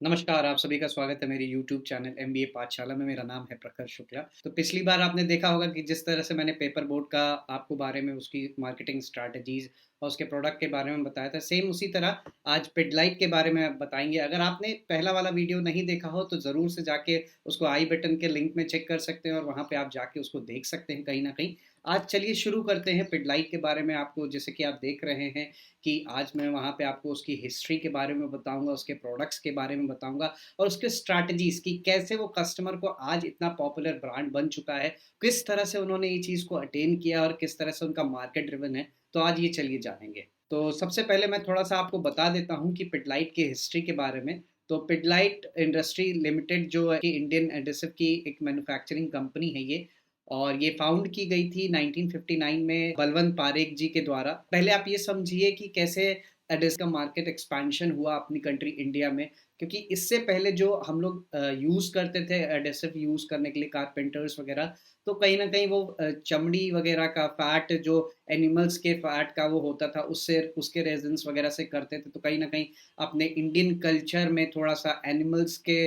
नमस्कार, आप सभी का स्वागत है मेरे यूट्यूब चैनल एमबीए पाठशाला में। मेरा नाम है प्रखर शुक्ला। तो पिछली बार आपने देखा होगा कि जिस तरह से मैंने पेपर बोट का आपको बारे में उसकी मार्केटिंग स्ट्रैटेजीज़ और उसके प्रोडक्ट के बारे में बताया था, सेम उसी तरह आज पिडलाइट के बारे में बताएँगे। अगर आपने पहला वाला वीडियो नहीं देखा हो तो ज़रूर से जाके उसको आई बटन के लिंक में चेक कर सकते हैं और वहाँ पे आप जाके उसको देख सकते हैं कहीं न कहीं। आज चलिए शुरू करते हैं पिडलाइट के बारे में। आपको जैसे कि आप देख रहे हैं कि आज मैं वहाँ पे आपको उसकी हिस्ट्री के बारे में बताऊँगा, उसके प्रोडक्ट्स के बारे में बताऊँगा और उसके स्ट्रैटेजीज़ कि कैसे वो कस्टमर को आज इतना पॉपुलर ब्रांड बन चुका है, किस तरह से उन्होंने ये चीज़ को अटेन किया और किस तरह से उनका मार्केट ड्रिवन है। तो आज ये चलिए जानेंगे। तो सबसे पहले मैं थोड़ा-सा आपको बता देता हूँ कि पिडलाइट की हिस्ट्री के बारे में। तो पिडलाइट इंडस्ट्री लिमिटेड जो है कि इंडियन एडहेसिव की एक मैन्युफैक्चरिंग कंपनी है ये, और ये फाउंड की गई थी 1959 में बलवंत पारेख जी के द्वारा। पहले आप ये समझिए कि कैसे एडहेसिव का मार्केट एक्सपेंशन हुआ अपनी कंट्री इंडिया में, क्योंकि इससे पहले जो हम लोग यूज़ करते थे एडहेसिव यूज़ करने के लिए कारपेंटर्स वगैरह, तो कहीं न कहीं वो चमड़ी वगैरह का फैट जो एनिमल्स के फैट का वो होता था, उससे उसके रेज़िन्स वगैरह से करते थे। तो कहीं न कहीं अपने इंडियन कल्चर में थोड़ा-सा एनिमल्स के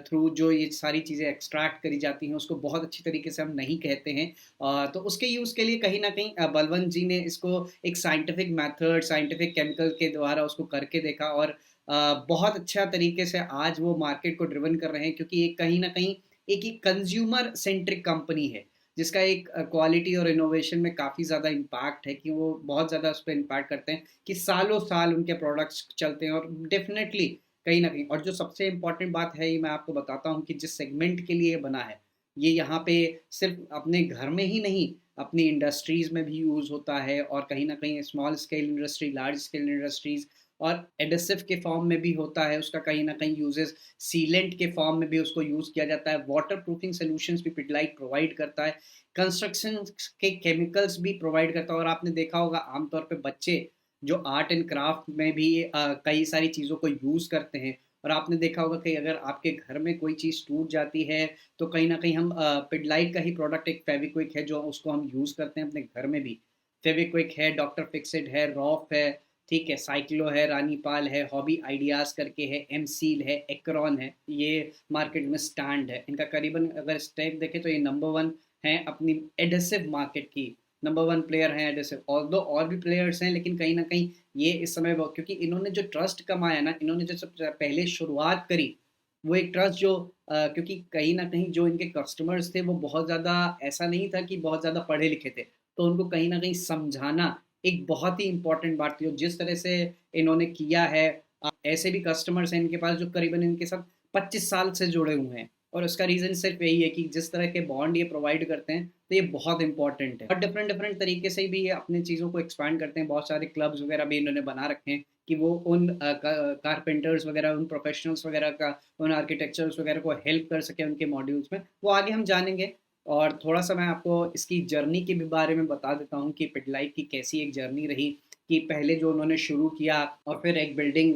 थ्रू जो ये सारी चीज़ें एक्सट्रैक्ट करी जाती हैं, उसको बहुत अच्छी तरीके से हम नहीं कहते हैं। तो उसके यूज़ के लिए कहीं न कहीं बलवंत जी ने इसको एक साइंटिफिक मेथड, साइंटिफिक केमिकल के द्वारा उसको करके देखा और बहुत अच्छा तरीके से आज वो मार्केट को ड्रिवन कर रहे हैं, क्योंकि एक कहीं न कहीं एक ही कंज़्यूमर सेंट्रिक कंपनी है, जिसका एक क्वालिटी और इनोवेशन में काफ़ी ज़्यादा इम्पैक्ट है कि वो बहुत ज़्यादा उस पे इम्पैक्ट करते हैं कि सालों-साल उनके प्रोडक्ट्स चलते हैं और डेफ़िनेटली कहीं न कहीं। और जो सबसे इम्पोर्टेंट बात है, ये मैं आपको बताता हूँ कि जिस सेगमेंट के लिए ये बना है, ये यहाँ पे सिर्फ़ अपने घर में ही नहीं, अपनी इंडस्ट्रीज़ में भी यूज़ होता है और कहीं न कहीं small scale industry, large scale industries और एडहेसिव के फॉर्म में भी होता है। उसका कहीं न कहीं यूज़ेज़ सीलेंट के फॉर्म में भी उसको यूज़ किया जाता है। वाटर प्रूफिंग सॉल्यूशंस भी पिडलाइट प्रोवाइड करता है। कंस्ट्रक्शन के केमिकल्स भी प्रोवाइड करता है और आपने देखा होगा आमतौर पे बच्चे जो आर्ट एंड क्राफ्ट में भी कई सारी चीज़ों को यूज़ करते हैं। और आपने देखा होगा कि अगर आपके घर में कोई चीज़ टूट जाती है, तो कहीं न कहीं हम पिडलाइट का ही प्रोडक्ट एक फेविक्विक है, जो उसको हम यूज़ करते हैं अपने घर में भी। फेविक्विक है, डॉक्टर फिक्सिट है, रॉफ है, ठीक है, साइक्लो है, रानीपाल है, हॉबी आइडियाज़ करके है, एम-सील है, एक्रोन है, ये मार्केट में स्टैंड है। इनका करीबन अगर स्टेक देखें तो ये नंबर 1 हैं अपनी एडहेसिव मार्केट की, नंबर 1 प्लेयर हैं एडहेसिव। ऑल्दो और भी प्लेयर्स हैं, लेकिन कहीं न कहीं ये इस समय वो, क्योंकि इन्होंने जो ट्रस्ट कमाया ना, इन्होंने जो सबसे पहले शुरुआत करी, वो एक ट्रस्ट जो क्योंकि कहीं न कहीं जो इनके कस्टमर्स थे वो बहुत ज़्यादा, ऐसा नहीं था कि बहुत ज़्यादा पढ़े-लिखे थे। तो उनको कहीं न कहीं समझाना एक बहुत ही इम्पोर्टेंट बात थी और जिस तरह से इन्होंने किया है, ऐसे भी कस्टमर्स हैं इनके पास जो करीबन इनके साथ 25 साल से जुड़े हुए हैं। और उसका रीज़न सिर्फ़ यही है कि जिस तरह के बॉन्ड ये प्रोवाइड करते हैं, तो ये बहुत इम्पोर्टेंट है। और डिफरेंट-डिफरेंट तरीके से भी ये अपनी चीज़ों को एक्सपैंड करते हैं। बहुत सारे क्लब्स वगैरह भी इन्होंने बना रखे हैं कि वो उन कारपेंटर्स वगैरह, उन प्रोफेशनल्स वगैरह का, उन आर्किटेक्चर्स वगैरह को हेल्प कर सकें उनके मॉड्यूल्स में। वो आगे हम जानेंगे। और थोड़ा-सा मैं आपको इसकी जर्नी के भी बारे में बता देता हूँ कि पिडलाइट की कैसी एक जर्नी रही, कि पहले जो उन्होंने शुरू किया और फिर एक बिल्डिंग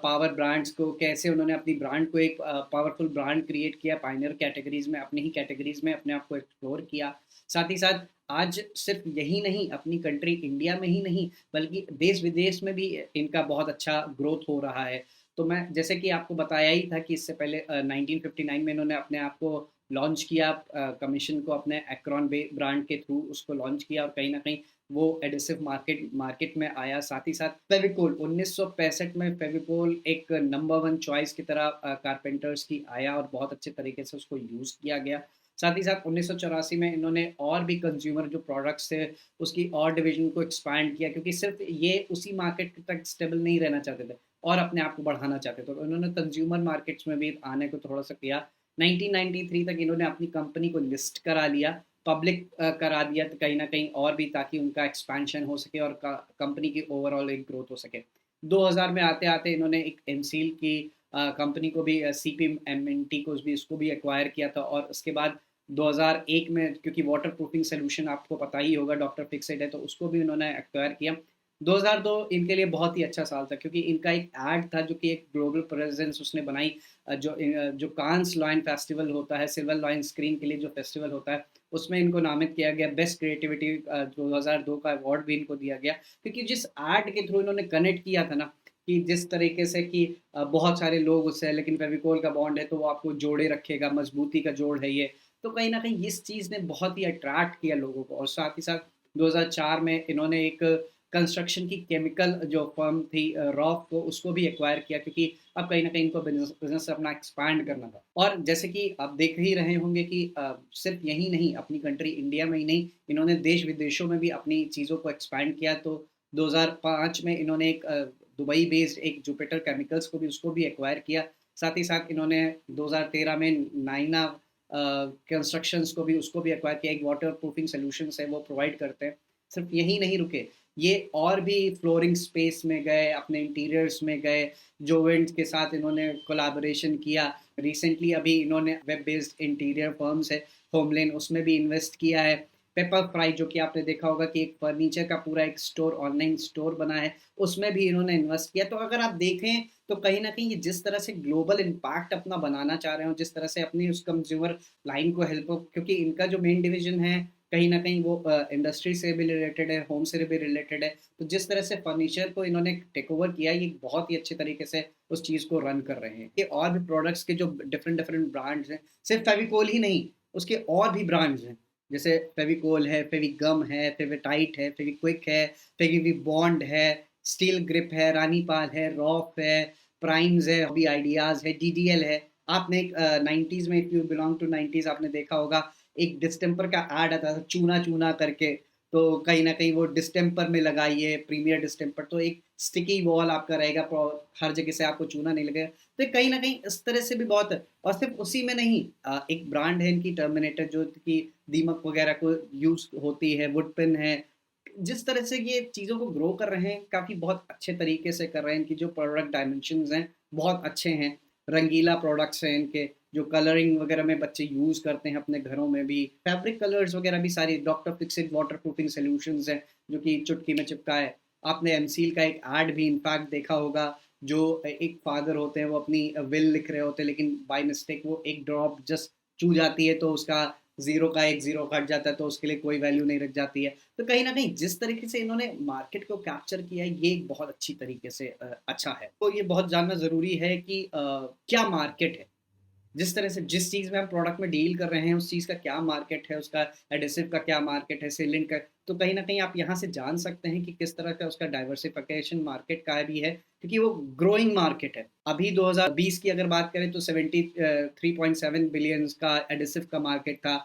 पावर ब्रांड्स को कैसे उन्होंने अपनी ब्रांड को एक पावरफुल ब्रांड क्रिएट किया, पायनियर कैटेगरीज़ में, अपनी ही कैटेगरीज़ में अपने आप को एक्सप्लोर किया। साथ ही साथ आज सिर्फ यही नहीं, अपनी कंट्री इंडिया में ही नहीं, बल्कि देश-विदेश में भी इनका बहुत अच्छा ग्रोथ हो रहा है। तो मैं जैसे कि आपको बताया ही था कि इससे पहले 1959 में इन्होंने अपने आप को लॉन्च किया, कमीशन को अपने एक्रोन बे ब्रांड के थ्रू उसको लॉन्च किया और कहीं न कहीं वो एडहेसिव मार्केट मार्केट में आया। साथ ही साथ फेविकोल 1965 में फेविकोल एक नंबर 1 चॉइस की तरह कारपेंटर्स की आया और बहुत अच्छे तरीके से उसको यूज़ किया गया। साथ ही साथ 1984 में इन्होंने और भी कंज़्यूमर जो प्रोडक्ट्स थे, उसकी और डिवीज़न को एक्सपैंड किया, क्योंकि सिर्फ़ ये उसी मार्केट तक स्टेबल नहीं रहना चाहते थे और अपने आप को बढ़ाना चाहते थे। तो उन्होंने कंज़्यूमर मार्केट्स में भी आने को थोड़ा-सा किया। 1993 तक इन्होंने अपनी कंपनी को लिस्ट करा लिया, पब्लिक करा दिया तो कहीं न कहीं और भी, ताकि उनका एक्सपेंशन हो सके और कंपनी की ओवरऑल एक ग्रोथ हो सके। 2000 में आते-आते इन्होंने एक एमसील की कंपनी को भी, सीपीएमएनटी को भी, इसको भी एक्वायर किया था और उसके बाद 2001 में, क्योंकि वाटर प्रूफिंग सॉल्यूशन आपको पता ही होगा डॉक्टर फिक्सिट है, तो उसको भी उन्होंने एक्वायर किया। 2002 इनके लिए बहुत ही अच्छा साल था, क्योंकि इनका एक ऐड था जो कि एक ग्लोबल प्रेजेंस उसने बनाई। जो कांस लॉयन फेस्टिवल होता है, सिल्वर लॉयन स्क्रीन के लिए जो फेस्टिवल होता है, उसमें इनको नामित किया गया। बेस्ट क्रिएटिविटी 2002 का अवार्ड भी इनको दिया गया, क्योंकि जिस ऐड के थ्रू इन्होंने कनेक्ट किया था ना, कि जिस तरीके से कि बहुत सारे लोग उससे हैं, लेकिन फेविकोल का बॉन्ड है तो वो आपको जोड़े रखेगा, मजबूती का जोड़ है ये। तो कहीं न कहीं इस चीज़ ने बहुत ही अट्रैक्ट किया लोगों को, और साथ ही साथ 2004 में इन्होंने एक कंस्ट्रक्शन की केमिकल जो फर्म थी रॉक को, उसको भी एक्वायर किया, क्योंकि अब कहीं न कहीं इनको बिज़नेस अपना एक्सपैंड करना था। और जैसे कि आप देख ही रहे होंगे कि सिर्फ़ यहीं नहीं, अपनी कंट्री इंडिया में ही नहीं, इन्होंने देश-विदेशों में भी अपनी चीज़ों को एक्सपैंड किया। तो 2005 में इन्होंने एक दुबई बेस्ड एक जुपिटर केमिकल्स को भी, उसको भी एक्वायर किया। साथ ही साथ इन्होंने 2013 में नाइना कंस्ट्रक्शंस को भी, उसको भी एक्वायर किया। एक वाटर प्रूफिंग सॉल्यूशंस है वो प्रोवाइड करते हैं। सिर्फ यही नहीं रुके, ये और भी फ्लोरिंग स्पेस में गए, अपने इंटीरियर्स में गए, जोवेंट के साथ इन्होंने कोलैबोरेशन किया। रिसेंटली अभी इन्होंने वेब बेस्ड इंटीरियर फर्म्स है होमलेन, उसमें भी इन्वेस्ट किया है। पेपर फ्राई जो कि आपने देखा होगा कि एक फर्नीचर का पूरा एक स्टोर, ऑनलाइन स्टोर बना है, उसमें भी इन्होंने इन्वेस्ट किया। तो अगर आप देखें तो कहीं न कहीं ये जिस तरह से ग्लोबल इम्पैक्ट अपना बनाना चाह रहे हो, जिस तरह से अपनी उस कंज्यूमर लाइन को हेल्प हो, क्योंकि इनका जो मेन डिवीज़न है, कहीं न कहीं वो इंडस्ट्री से भी रिलेटेड है, होम से भी रिलेटेड है। तो जिस तरह से फर्नीचर को इन्होंने टेक ओवर किया, ये बहुत ही अच्छे तरीके से उस चीज़ को रन कर रहे हैं। ये और भी प्रोडक्ट्स के जो डिफरेंट डिफरेंट ब्रांड्स हैं, सिर्फ फेविकोल ही नहीं, उसके और भी ब्रांड्स हैं। जैसे फेविकोल है, फेविगम है, फेविटाइट है, फेविक्विक है, फेविबॉन्ड है, स्टील ग्रिप है, रानीपाल है, रॉफ है, प्राइम्स है, हॉबी आइडियाज़ है, डीडीएल है। आपने एक 90s में, if you belong to 90s, आपने देखा होगा एक डिस्टेम्पर का ऐड आता था, चूना चूना करके। तो कहीं न कहीं वो डिस्टेम्पर में लगाइए, प्रीमियर डिस्टेम्पर, तो एक स्टिकी वॉल आपका रहेगा, हर जगह से आपको चूना नहीं लगेगा। तो कहीं न कहीं इस तरह से भी बहुत है। और सिर्फ़ उसी में नहीं, एक ब्रांड है इनकी टर्मिनेटर, जो कि दीमक वगैरह को यूज़ होती है, वुड पिन है। जिस तरह से ये चीज़ों को ग्रो कर रहे हैं, काफ़ी बहुत अच्छे तरीके से कर रहे हैं। इनकी जो प्रोडक्ट डायमेंशंस हैं, बहुत अच्छे हैं। रंगीला प्रोडक्ट्स हैं इनके, जो कलरिंग वगैरह में बच्चे यूज़ करते हैं अपने घरों में भी। फैब्रिक कलर्स वगैरह भी सारी doctor Fixit water proofing solutions हैं, जो कि चुटकी में चिपका है। आपने एमसील का एक ऐड भी इनफैक्ट देखा होगा, जो एक फादर होते हैं, वो अपनी विल लिख रहे होते हैं, लेकिन बाय मिस्टेक वो एक ड्रॉप जस्ट चू जाती है, तो उसका ज़ीरो का एक ज़ीरो कट जाता है, तो उसके लिए कोई वैल्यू नहीं रख जाती है। तो कहीं न कहीं जिस तरीके से इन्होंने मार्केट को कैप्चर किया है, ये एक बहुत अच्छी तरीके से अच्छा है। तो ये बहुत जानना ज़रूरी है कि क्या मार्केट है? जिस तरह से जिस चीज़ में हम प्रोडक्ट में डील कर रहे हैं, उस चीज़ का क्या मार्केट है, उसका एडेसिव का क्या मार्केट है, सीलेंट का, तो कहीं न कहीं आप यहाँ से जान सकते हैं कि किस तरह का उसका डाइवर्सिफ़िकेशन मार्केट का भी है, क्योंकि वो ग्रोइंग मार्केट है। अभी 2020 की अगर बात करें तो 3.7 बिलियंस का एडेसिव का मार्केट था।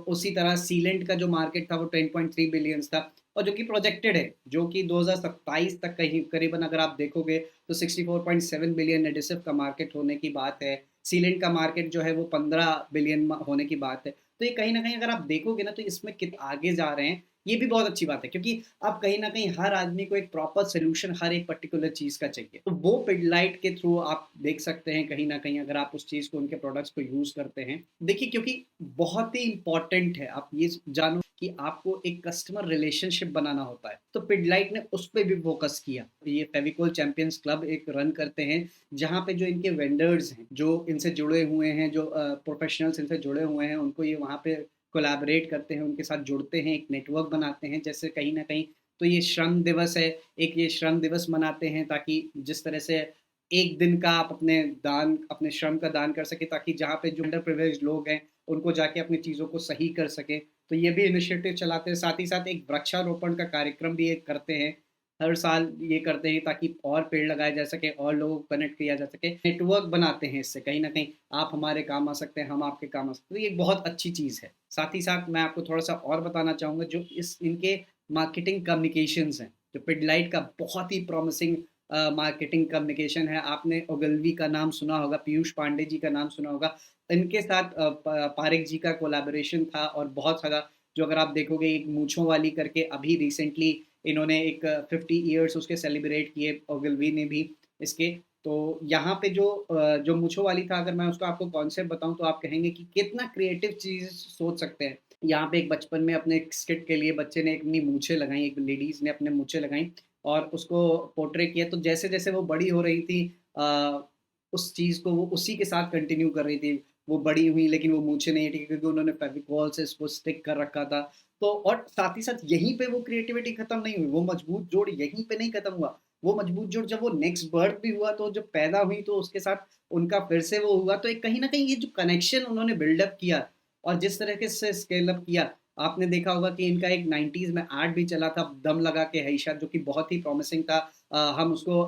उसी तरह सीलेंट का जो मार्केट था वो 10.3 बिलियंस था, और जो कि प्रोजेक्टेड है, जो कि 2027 तक कहीं करीबन अगर आप देखोगे तो 64.7 बिलियन एडेसिव का मार्केट होने की बात है। सीलेंट का मार्केट जो है वो 15 बिलियन होने की बात है। तो ये कहीं न कहीं अगर आप देखोगे ना, तो इसमें कित आगे जा रहे हैं, ये भी बहुत अच्छी बात है, क्योंकि अब कहीं न कहीं हर आदमी को एक प्रॉपर सॉल्यूशन हर एक पर्टिकुलर चीज़ का चाहिए। तो वो पिडलाइट के थ्रू आप देख सकते हैं, कहीं न कहीं अगर आप उस चीज़ को, उनके प्रोडक्ट्स को यूज़ करते हैं। देखिए, क्योंकि बहुत ही इम्पोर्टेंट है, आप ये जानो कि आपको एक कस्टमर रिलेशनशिप बनाना होता है, तो पिडलाइट ने उस पे भी फ़ोकस किया। ये फेविकोल चैंपियंस क्लब एक रन करते हैं, जहाँ पे जो इनके वेंडर्स हैं, जो इनसे जुड़े हुए हैं, जो प्रोफ़ेशनल्स इनसे जुड़े हुए हैं, उनको ये वहाँ पे कोलैबोरेट करते हैं, उनके साथ जुड़ते हैं, एक नेटवर्क बनाते हैं। जैसे कहीं न कहीं तो ये श्रम दिवस है, एक ये श्रम दिवस मनाते हैं, ताकि जिस तरह से एक दिन का आप अपने श्रम का दान कर सकें, ताकि जहाँ पे जो अंडर प्रिविलेज्ड लोग हैं, उनको जाके अपनी चीज़ों को सही कर सकें। तो ये भी इनिशिएटिव चलाते हैं। साथ ही साथ एक वृक्षारोपण का कार्यक्रम भी एक करते हैं। हर साल ये करते हैं, ताकि और पेड़ लगाए जा सके, और लोगों को कनेक्ट किया जा सके। नेटवर्क बनाते हैं इससे, कहीं न कहीं आप हमारे काम आ सकते हैं, हम आपके काम आ सकते हैं। तो ये एक बहुत अच्छी चीज़ है। साथ ही साथ मैं आपको थोड़ा-सा और बताना चाहूँगा, जो इस इनके मार्केटिंग कम्युनिकेशंस हैं, जो पिडलाइट का बहुत ही प्रॉमिसिंग मार्केटिंग कम्युनिकेशन है। आपने ओगलवी का नाम सुना होगा, पीयूष पांडे जी का नाम सुना होगा। इनके साथ पारेख जी का कोलैबोरेशन था, और बहुत सारा, जो अगर आप देखोगे, एक मूंछों वाली करके अभी रिसेंटली इन्होंने एक 50 इयर्स उसके सेलिब्रेट किए, ओगलवी ने भी इसके। तो यहाँ पे जो मूंछों वाली था, अगर मैं उसका आपको कॉन्सेप्ट बताऊँ, तो आप कहेंगे कि कितना क्रिएटिव चीज़ सोच सकते हैं। यहाँ पे एक बचपन में अपने एक स्किट के लिए बच्चे ने अपनी मूंछें लगाई, एक लेडीज़ ने अपने मूंछें लगाई, और उसको पोर्ट्रे किया। तो जैसे-जैसे वो बड़ी हो रही थी, उस चीज़ को वो उसी के साथ कंटिन्यू कर रही थी। वो बड़ी हुई, लेकिन वो मूंछें नहीं हटी, क्योंकि उन्होंने फेविकोल से इसको स्टिक कर रखा था। तो और साथ ही साथ यहीं पे वो क्रिएटिविटी खत्म नहीं हुई, वो मजबूत जोड़ यहीं पे नहीं खत्म हुआ। वो मजबूत जुड़ जब वो नेक्स्ट बर्थ भी हुआ तो जब पैदा हुई तो उसके साथ उनका फिर से वो हुआ, तो एक कहीं न कहीं ये जो कनेक्शन उन्होंने बिल्डअप किया और जिस तरीके से स्केल अप किया, आपने देखा होगा कि इनका एक 90s में ऐड भी चला था, दम लगा के हईशा, जो कि बहुत ही प्रॉमिसिंग था। हम उसको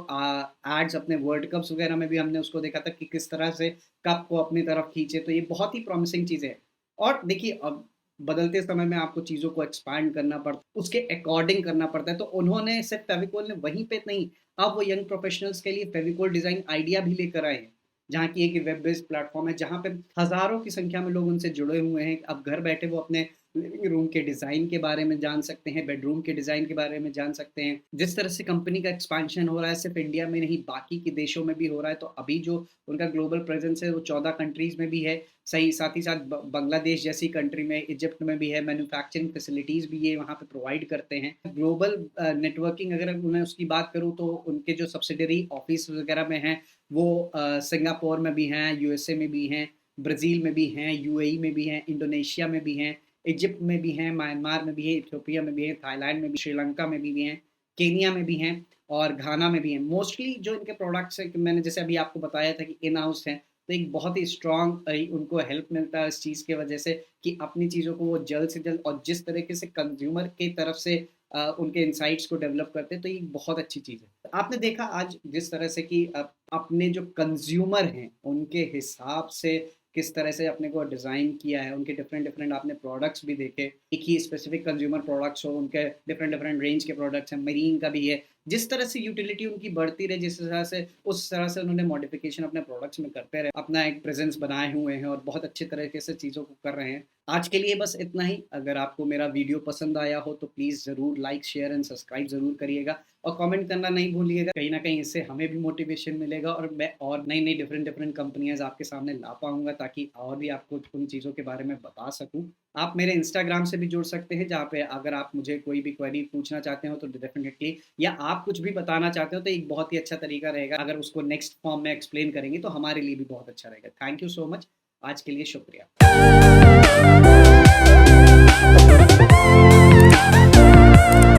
एड्स अपने वर्ल्ड कप्स वगैरह में भी हमने उसको देखा था कि किस तरह से कप को अपनी तरफ खींचे, तो ये बहुत ही प्रॉमिसिंग चीज़ें हैं। और देखिए अब बदलते समय में आपको चीज़ों को एक्सपैंड करना पड़ता है, उसके अकॉर्डिंग करना पड़ता है, तो उन्होंने सिर्फ फेविकोल ने वहीं पे नहीं, अब वो यंग प्रोफेशनल्स के लिए फेविकोल डिज़ाइन आइडिया भी लेकर आए हैं, जहाँ की एक वेब बेस्ड प्लेटफॉर्म है, जहाँ पे हज़ारों की संख्या में लोग उनसे जुड़े हुए हैं। अब घर बैठे वो अपने लिविंग रूम के डिज़ाइन के बारे में जान सकते हैं, बेडरूम के डिज़ाइन के बारे में जान सकते हैं। जिस तरह से कंपनी का एक्सपेंशन हो रहा है, सिर्फ इंडिया में नहीं, बाकी के देशों में भी हो रहा है, तो अभी जो उनका ग्लोबल प्रेज़ेंस है, वो 14 कंट्रीज़ में भी है। सही साथ ही साथ बांग्लादेश जैसी कंट्री में, इजिप्ट में भी है, मैन्युफैक्चरिंग फैसिलिटीज़ भी ये वहाँ पे प्रोवाइड करते हैं। ग्लोबल नेटवर्किंग अगर मैं उसकी बात करूँ तो उनके जो सब्सिडरी ऑफिस वगैरह में हैं, वो सिंगापुर में भी हैं, यूएसए में भी हैं, ब्राज़ील में भी हैं, यूएई में भी हैं, इंडोनेशिया में भी हैं, इजिप्ट में भी हैं, म्यांमार में भी है, इथियोपिया में भी है, थाईलैंड में भी, श्रीलंका में भी हैं, केनिया में भी हैं और घाना में भी हैं। मोस्टली जो इनके प्रोडक्ट्स हैं, मैंने जैसे अभी आपको बताया था कि इन हाउस हैं, तो एक बहुत ही स्ट्रॉन्ग उनको हेल्प मिलता है इस चीज़ की वजह से कि अपनी चीज़ों को वो जल्द से जल्द और जिस तरीके से कंज्यूमर की तरफ से उनके इनसाइट्स को डेवलप करते हैं, तो ये बहुत अच्छी चीज़ है। आपने देखा आज जिस तरह से कि अपने जो कंज्यूमर हैं उनके हिसाब से किस तरह से अपने को डिज़ाइन किया है, उनके डिफरेंट डिफरेंट आपने प्रोडक्ट्स भी देखे, एक ही स्पेसिफिक कंज्यूमर प्रोडक्ट्स हो, उनके डिफरेंट डिफरेंट रेंज के प्रोडक्ट्स हैं, मरीन का भी है। जिस तरह से यूटिलिटी उनकी बढ़ती रहे, जिस तरह से उस तरह से उन्होंने मॉडिफिकेशन अपने प्रोडक्ट्स में करते रहे, अपना एक प्रेजेंस बनाए हुए हैं और बहुत अच्छे तरीके से चीज़ों को कर रहे हैं। आज के लिए बस इतना ही। अगर आपको मेरा वीडियो पसंद आया हो तो प्लीज़ ज़रूर लाइक, शेयर एंड सब्सक्राइब ज़रूर करिएगा और कमेंट करना नहीं भूलिएगा। कहीं न कहीं इससे हमें भी मोटिवेशन मिलेगा और मैं और नई-नई डिफरेंट डिफरेंट कंपनियाज़ आपके सामने ला पाऊँगा, ताकि और भी आपको उन चीज़ों के बारे में बता सकूँ। आप मेरे इंस्टाग्राम से भी जुड़ सकते हैं, जहाँ पे अगर आप मुझे कोई भी क्वेरी पूछना चाहते हो तो डेफ़िनेटली, या आप कुछ भी बताना चाहते हो तो एक बहुत ही अच्छा तरीका रहेगा, अगर उसको नेक्स्ट फॉर्म में एक्सप्लेन करेंगे तो हमारे लिए भी बहुत अच्छा रहेगा। Thank you so much. आज के लिए शुक्रिया।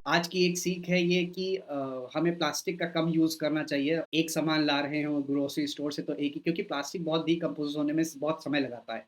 आज की एक सीख है ये कि हमें प्लास्टिक का कम यूज़ करना चाहिए। एक सामान ला रहे हो ग्रोसरी स्टोर से तो एक ही, क्योंकि प्लास्टिक बहुत डिकम्पोज़ होने में बहुत समय लगाता है।